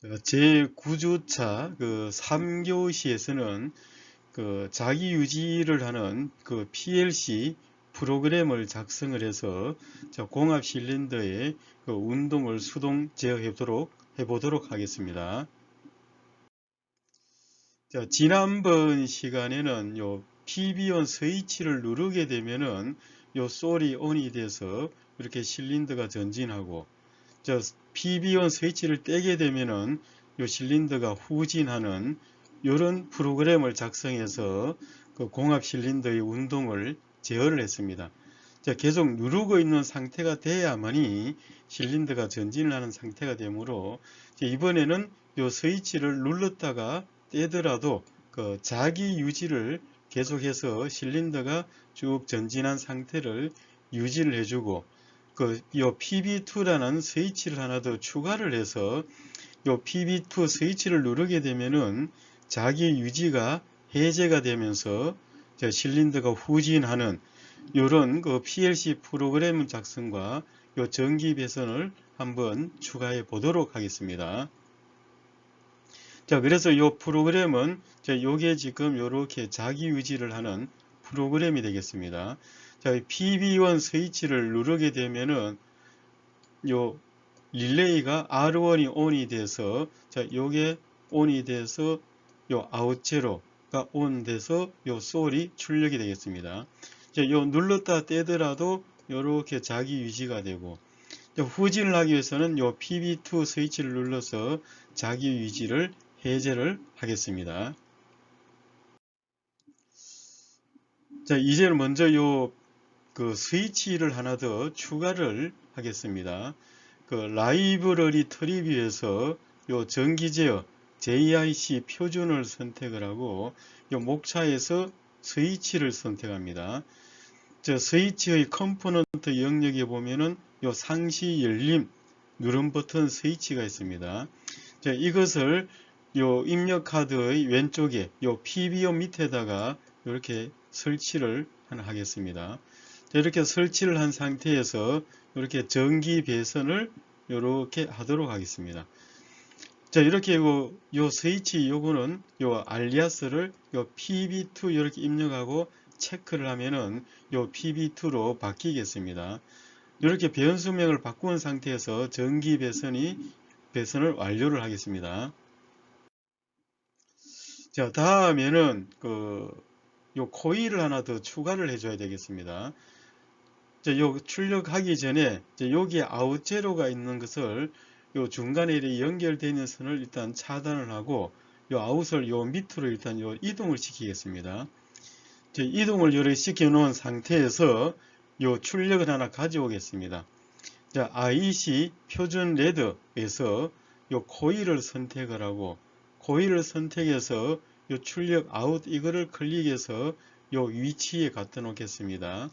제9주차 그 3교시에서는 그 자기 유지를 하는 그 PLC 프로그램을 작성을 해서 공합 실린더의 그 운동을 수동 제어해 보도록 하겠습니다. 지난번 시간에는 요 PB1 스위치를 누르게 되면은 요 솔이 ON이 돼서 이렇게 실린더가 전진하고, PB1 스위치를 떼게 되면은 요 실린더가 후진하는 이런 프로그램을 작성해서 그 공합 실린더의 운동을 제어를 했습니다. 계속 누르고 있는 상태가 돼야만이 실린더가 전진을 하는 상태가 되므로 이번에는 요 스위치를 눌렀다가 떼더라도 그 자기 유지를 계속해서 실린더가 쭉 전진한 상태를 유지를 해주고, 요 PB2라는 스위치를 하나 더 추가를 해서 요 PB2 스위치를 누르게 되면은 자기 유지가 해제가 되면서 실린더가 후진하는 이런 그 PLC 프로그램 작성과 요 전기 배선을 한번 추가해 보도록 하겠습니다. 그래서 요 프로그램은 요게 지금 요렇게 자기 유지를 하는 프로그램이 되겠습니다. PB1 스위치를 누르게 되면은 요 릴레이가 R1이 ON이 돼서 요게 ON이 돼서 요 아웃 제로가 ON 돼서 요 솔이 출력이 되겠습니다. 요 눌렀다 떼더라도 요렇게 자기 유지가 되고, 후진을 하기 위해서는 요 PB2 스위치를 눌러서 자기 유지를 해제를 하겠습니다. 이제는 먼저 요 그 스위치를 하나 더 추가를 하겠습니다. 그 라이브러리 트리뷰에서 요 전기 제어 JIC 표준을 선택을 하고 요 목차에서 스위치를 선택합니다. 스위치의 컴포넌트 영역에 보면은 요 상시 열림 누름 버튼 스위치가 있습니다. 이것을 요 입력 카드의 왼쪽에 요 PBO 밑에다가 이렇게 설치를 하겠습니다. 이렇게 설치를 한 상태에서 이렇게 전기 배선을 이렇게 하도록 하겠습니다. 이렇게 요 스위치 요거는 요 알리아스를 요 PB2 이렇게 입력하고 체크를 하면은 요 PB2로 바뀌겠습니다. 이렇게 변수명을 바꾼 상태에서 전기 배선을 완료를 하겠습니다. 다음에는 요 코일을 하나 더 추가를 해줘야 되겠습니다. 요 출력하기 전에 여기에 아웃 제로가 있는 것을 요 중간에 연결되어 있는 선을 일단 차단을 하고 요 아웃을 요 밑으로 일단 요 이동을 시키겠습니다. 이동을 이렇게 시켜 놓은 상태에서 요 출력을 하나 가져오겠습니다. IC 표준 레드에서 요 코일을 선택을 하고, 코일을 선택해서 요 출력 아웃 이거를 클릭해서 요 위치에 갖다 놓겠습니다.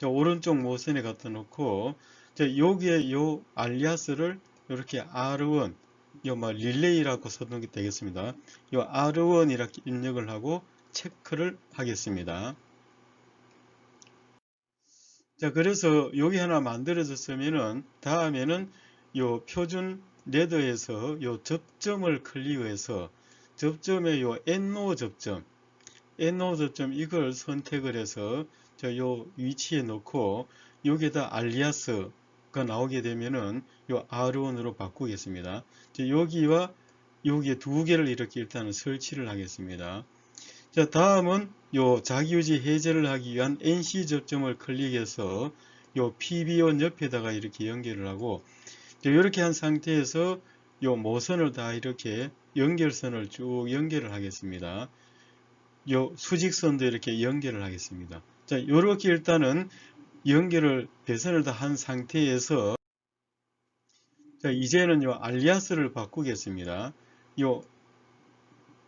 오른쪽 모선에 갖다 놓고 여기에 요 알리아스를 이렇게 R1 릴레이라고 써놓은 게 되겠습니다. 요 R1 이렇게 입력을 하고 체크를 하겠습니다. 그래서 여기 하나 만들어졌으면은 다음에는 요 표준 레더에서 요 접점을 클릭해서 접점에 요 NO 접점 이걸 선택을 해서 요 위치에 놓고 여기에다 알리아스가 나오게 되면은 요 R1으로 바꾸겠습니다. 여기와 여기에 두 개를 이렇게 일단은 설치를 하겠습니다. 다음은 요 자기유지 해제를 하기 위한 NC 접점을 클릭해서 요 PB1 옆에다가 이렇게 연결을 하고, 이렇게 한 상태에서 요 모선을 다 이렇게 연결선을 쭉 연결을 하겠습니다. 요 수직선도 이렇게 연결을 하겠습니다. 요렇게 일단은 배선을 다 한 상태에서 이제는 요 알리아스를 바꾸겠습니다. 요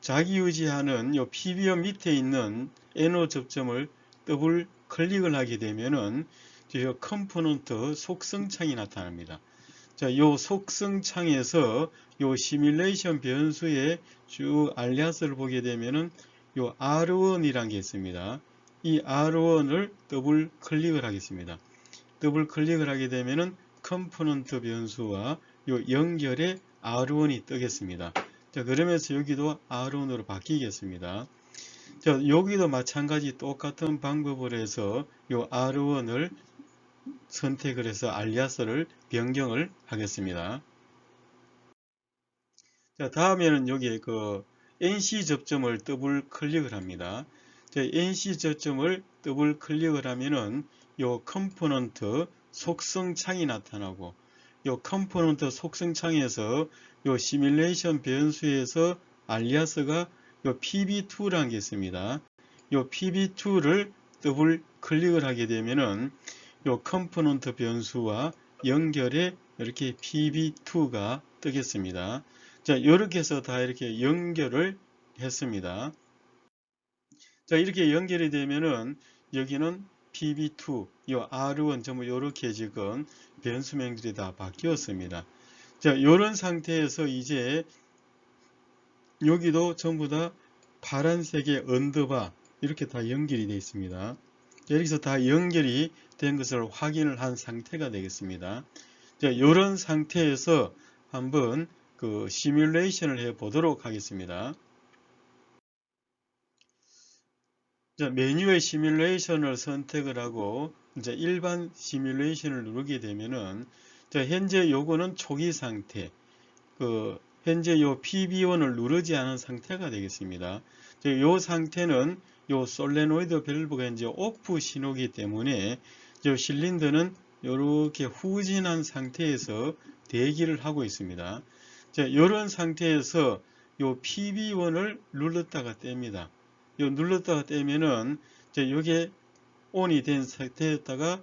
자기 유지하는 요 PBM 밑에 있는 NO 접점을 더블 클릭을 하게 되면은 요 컴포넌트 속성창이 나타납니다. 요 속성창에서 요 시뮬레이션 변수에 쭉 알리아스를 보게 되면은 요 R1이란 게 있습니다. 이 R1을 더블 클릭을 하겠습니다. 더블 클릭을 하게 되면은 컴포넌트 변수와 요 연결에 R1이 뜨겠습니다. 자, 그러면서 여기도 R1으로 바뀌겠습니다. 자, 여기도 마찬가지 똑같은 방법으로 해서 요 R1을 선택을 해서 알리아스를 변경을 하겠습니다. 자, 다음에는 여기에 그 NC 접점을 더블 클릭을 합니다. 자, NC 접점을 더블 클릭을 하면은 요 컴포넌트 속성 창이 나타나고, 요 컴포넌트 속성 창에서 요 시뮬레이션 변수에서 알리아스가 요 PB2라는 게 있습니다. 요 PB2를 더블 클릭을 하게 되면은 요 컴포넌트 변수와 연결해 이렇게 PB2가 뜨겠습니다. 자, 이렇게 해서 다 이렇게 연결을 했습니다. 자, 이렇게 연결이 되면은 여기는 PB2, 요 R1 전부 이렇게 지금 변수명들이 다 바뀌었습니다. 자, 이런 상태에서 이제 여기도 전부 다 파란색의 언더바 이렇게 다 연결이 되어 있습니다. 여기서 다 연결이 된 것을 확인을 한 상태가 되겠습니다. 자, 이런 상태에서 한번 그 시뮬레이션을 해 보도록 하겠습니다. 자, 메뉴의 시뮬레이션을 선택을 하고 이제 일반 시뮬레이션을 누르게 되면은 자, 현재 요거는 초기 상태, 그 현재 요 PB1을 누르지 않은 상태가 되겠습니다. 자, 요 상태는 요 솔레노이드 밸브가 이제 오프 신호기 때문에 요 실린더는 이렇게 후진한 상태에서 대기를 하고 있습니다. 자, 이런 상태에서 요 PB1을 눌렀다가 뗍니다. 요 눌렀다가 떼면은 요게 온이 된 상태였다가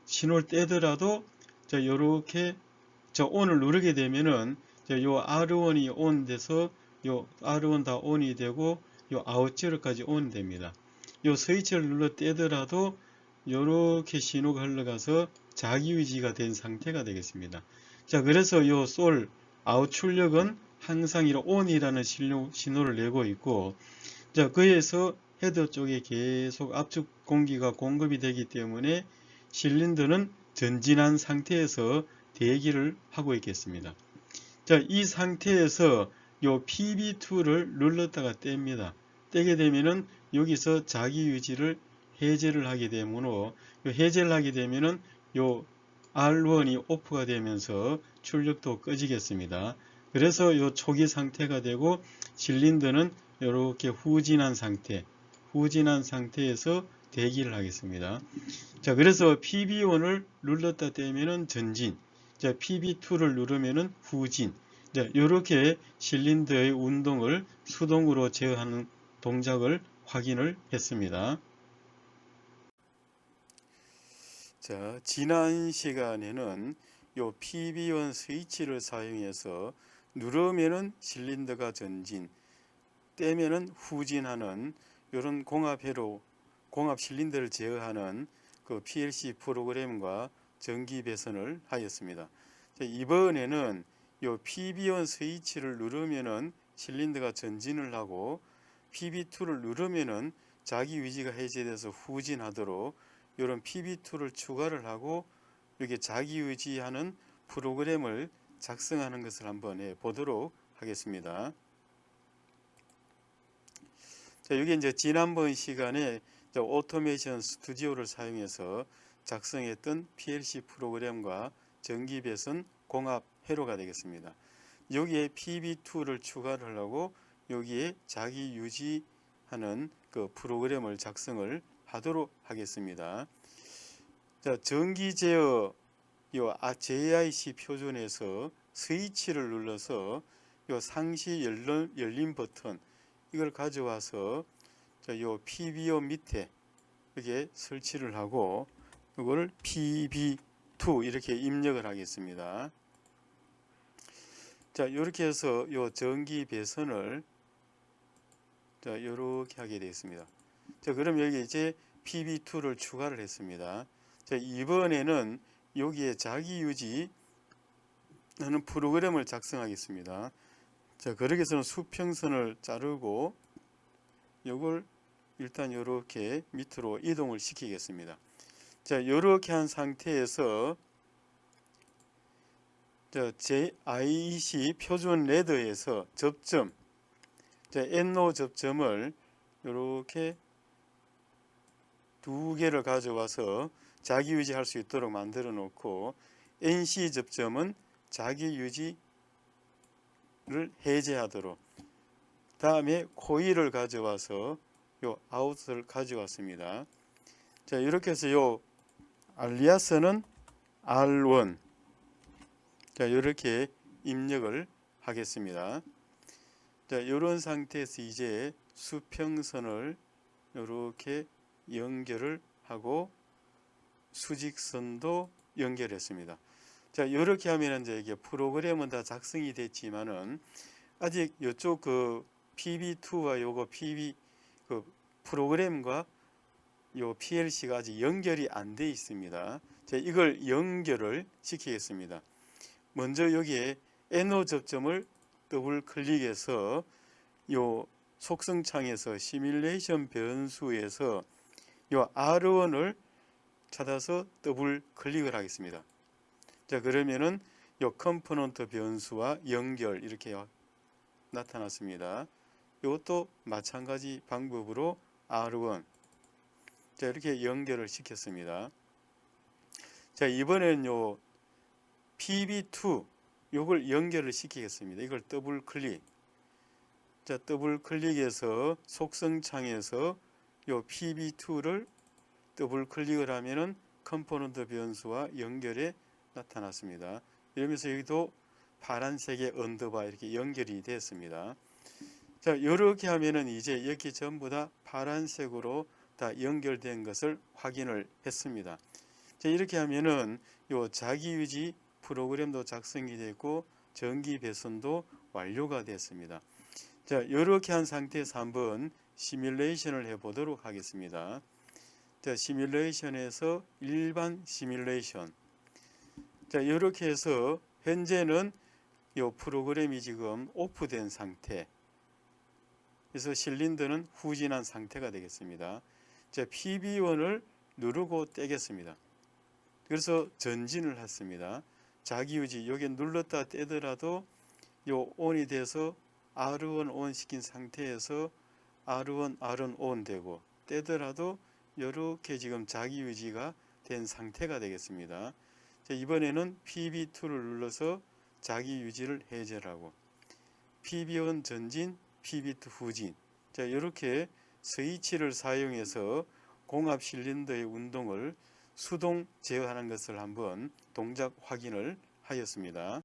신호를 떼더라도 요렇게 온을 누르게 되면은 요 R1이 온 돼서 요 R1 다 온이 되고 요 아웃제로까지 온 됩니다. 요 스위치를 눌러 떼더라도 요렇게 신호가 흘러가서 자기 유지가 된 상태가 되겠습니다. 자, 그래서 요 솔 아웃 출력은 항상 이런 온이라는 신호를 내고 있고, 자, 그에서 헤더 쪽에 계속 압축 공기가 공급이 되기 때문에 실린더는 전진한 상태에서 대기를 하고 있겠습니다. 자, 이 상태에서 요 PB2를 눌렀다가 뗍니다. 떼게 되면은 여기서 자기 유지를 해제를 하게 되므로 해제를 하게 되면은 요 R1이 오프가 되면서 출력도 꺼지겠습니다. 그래서 요 초기 상태가 되고 실린더는 이렇게 후진한 상태에서 대기를 하겠습니다. 자, 그래서 PB1을 눌렀다 떼면은 전진, 자, PB2를 누르면은 후진. 자, 이렇게 실린더의 운동을 수동으로 제어하는 동작을 확인을 했습니다. 자, 지난 시간에는 요 PB1 스위치를 사용해서 누르면은 실린더가 전진, 떼면은 후진하는 이런 공합 실린더를 제어하는 그 PLC 프로그램과 전기 배선을 하였습니다. 자, 이번에는 요 PB1 스위치를 누르면은 실린더가 전진을 하고 PB2를 누르면은 자기 위치가 해제돼서 후진하도록 이런 PB2를 추가를 하고 여기 자기 유지하는 프로그램을 작성하는 것을 한번 해 보도록 하겠습니다. 자, 여기 이제 지난번 시간에 오토메이션 스튜디오를 사용해서 작성했던 PLC 프로그램과 전기 배선 공합 회로가 되겠습니다. 여기에 PB2를 추가를 하고 여기에 자기 유지하는 그 프로그램을 작성을 하도록 하겠습니다. 자, 전기 제어 요 JIC 표준에서 스위치를 눌러서 요 상시 열림 버튼 이걸 가져와서 요 PB1 밑에 이렇게 설치를 하고 이걸 PB2 이렇게 입력을 하겠습니다. 자, 이렇게 해서 요 전기 배선을 이렇게 하게 되겠습니다. 자, 그럼 여기 이제 PB2를 추가를 했습니다. 자, 이번에는 여기에 자기 유지하는 프로그램을 작성하겠습니다. 자, 그러기 위해서는 수평선을 자르고 이걸 일단 이렇게 밑으로 이동을 시키겠습니다. 자, 이렇게 한 상태에서 JIC 표준 레더에서 접점, NO 접점을 이렇게 두 개를 가져와서 자기 유지할 수 있도록 만들어 놓고, NC 접점은 자기 유지를 해제하도록, 다음에 코일을 가져와서 요 아웃을 가져왔습니다. 자, 이렇게 해서 요 알리아스는 R1, 자, 이렇게 입력을 하겠습니다. 자, 이런 상태에서 이제 수평선을 이렇게 연결을 하고 수직선도 연결했습니다. 자, 이렇게 하면 이제 이게 프로그램은 다 작성이 됐지만은 아직 이쪽 그 PB2와 요거 PB 그 프로그램과 요 PLC가 아직 연결이 안 돼 있습니다. 자, 이걸 연결을 시키겠습니다. 먼저 여기에 NO 접점을 더블 클릭해서 요 속성창에서 시뮬레이션 변수에서 요 R1을 찾아서 더블 클릭을 하겠습니다. 자, 그러면은 요 컴포넌트 변수와 연결 이렇게 나타났습니다. 이것도 마찬가지 방법으로 R1, 자, 이렇게 연결을 시켰습니다. 자, 이번엔 요 PB2 요걸 연결을 시키겠습니다. 이걸 더블 클릭. 자, 더블 클릭해서 속성창에서 요 PB2를 더블 클릭을 하면은 컴포넌트 변수와 연결에 나타났습니다. 이러면서 여기도 파란색의 언더바 이렇게 연결이 됐습니다. 자, 이렇게 하면은 이제 여기 전부 다 파란색으로 다 연결된 것을 확인을 했습니다. 자, 이렇게 하면은 요 자기유지 프로그램도 작성이 됐고 전기 배선도 완료가 됐습니다. 자, 이렇게 한 상태에서 한번 시뮬레이션을 해 보도록 하겠습니다. 자, 시뮬레이션에서 일반 시뮬레이션. 자, 이렇게 해서 현재는 이 프로그램이 지금 오프된 상태. 그래서 실린더는 후진한 상태가 되겠습니다. 자, PB1을 누르고 떼겠습니다. 그래서 전진을 했습니다. 자기유지 여기 눌렀다 떼더라도 요 ON이 돼서 R1 ON 시킨 상태에서 R1 ON 되고, 떼더라도 이렇게 지금 자기유지가 된 상태가 되겠습니다. 자, 이번에는 PB2를 눌러서 자기유지를 해제하고 PB1 전진, PB2 후진. 자, 이렇게 스위치를 사용해서 공합 실린더의 운동을 수동 제어하는 것을 한번 동작 확인을 하였습니다.